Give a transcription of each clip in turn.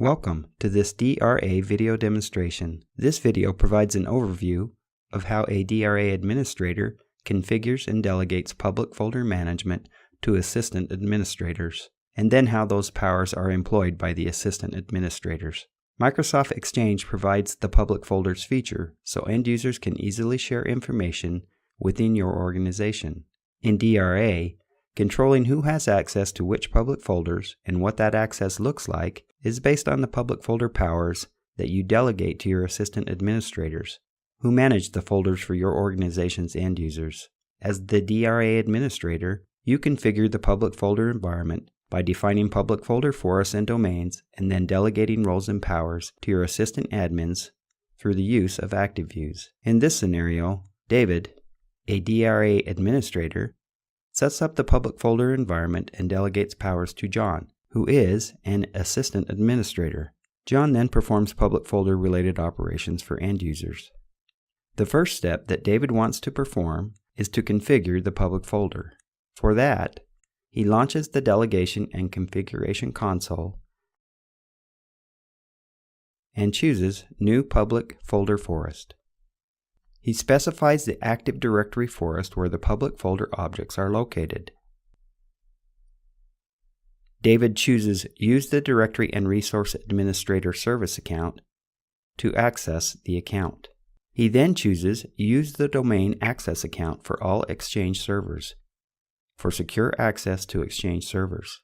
Welcome to this DRA video demonstration. This video provides an overview of how a DRA administrator configures and delegates public folder management to assistant administrators, and then how those powers are employed by the assistant administrators. Microsoft Exchange provides the public folders feature so end users can easily share information within your organization. In DRA, controlling who has access to which public folders and what that access looks like is based on the public folder powers that you delegate to your assistant administrators, who manage the folders for your organization's end users. As the DRA administrator, you configure the public folder environment by defining public folder forests and domains and then delegating roles and powers to your assistant admins through the use of active views. In this scenario, David, a DRA administrator, sets up the public folder environment and delegates powers to John, who is an assistant administrator. John then performs public folder related operations for end users. The first step that David wants to perform is to configure the public folder. For that, he launches the Delegation and Configuration console and chooses New Public Folder Forest. He specifies the Active Directory forest where the public folder objects are located. David chooses Use the Directory and Resource Administrator Service account to access the account. He then chooses Use the Domain Access account for all Exchange servers for secure access to Exchange servers.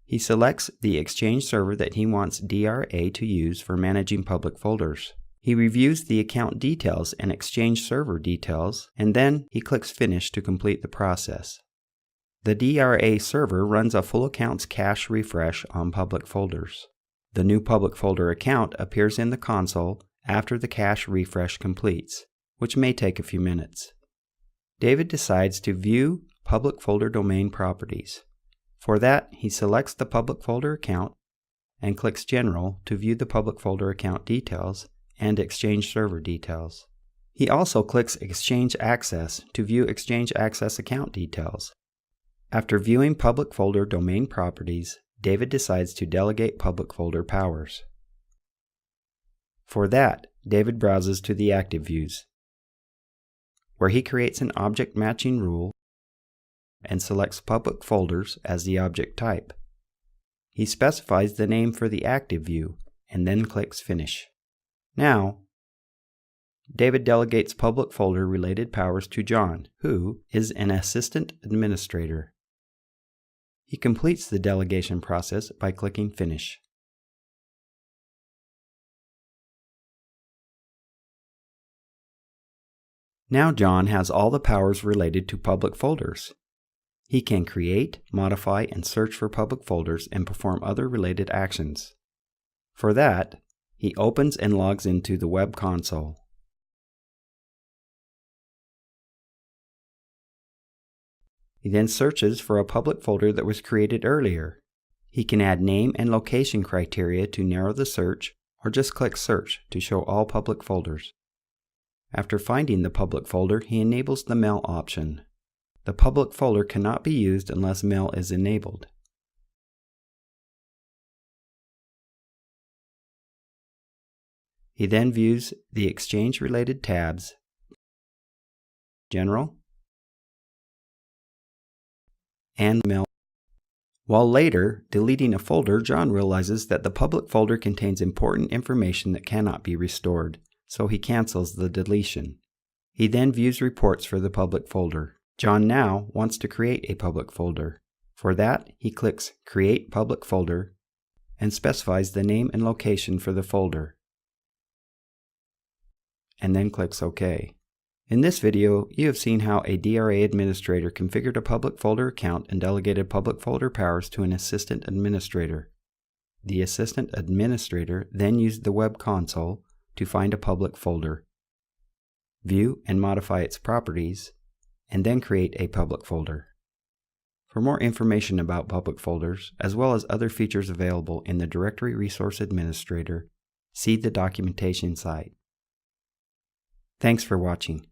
He selects the Exchange server that he wants DRA to use for managing public folders. He reviews the account details and Exchange server details, and then he clicks Finish to complete the process. The DRA server runs a full accounts cache refresh on public folders. The new public folder account appears in the console after the cache refresh completes, which may take a few minutes. David decides to view public folder domain properties. For that, he selects the public folder account and clicks General to view the public folder account details and Exchange server details. He also clicks Exchange Access to view Exchange Access account details. After viewing public folder domain properties, David decides to delegate public folder powers. For that, David browses to the active views, where he creates an object matching rule and selects public folders as the object type. He specifies the name for the active view and then clicks Finish. Now, David delegates public folder related powers to John, who is an assistant administrator. He completes the delegation process by clicking Finish. Now John has all the powers related to public folders. He can create, modify, and search for public folders and perform other related actions. For that, he opens and logs into the web console. He then searches for a public folder that was created earlier. He can add name and location criteria to narrow the search, or just click Search to show all public folders. After finding the public folder, he enables the Mail option. The public folder cannot be used unless Mail is enabled. He then views the Exchange-related tabs, General, and Mail. While later deleting a folder, John realizes that the public folder contains important information that cannot be restored, so he cancels the deletion. He then views reports for the public folder. John now wants to create a public folder. For that, he clicks Create Public Folder and specifies the name and location for the folder, and then clicks OK. In this video, you have seen how a DRA administrator configured a public folder account and delegated public folder powers to an assistant administrator. The assistant administrator then used the web console to find a public folder, view and modify its properties, and then create a public folder. For more information about public folders, as well as other features available in the Directory Resource Administrator, see the documentation site. Thanks for watching.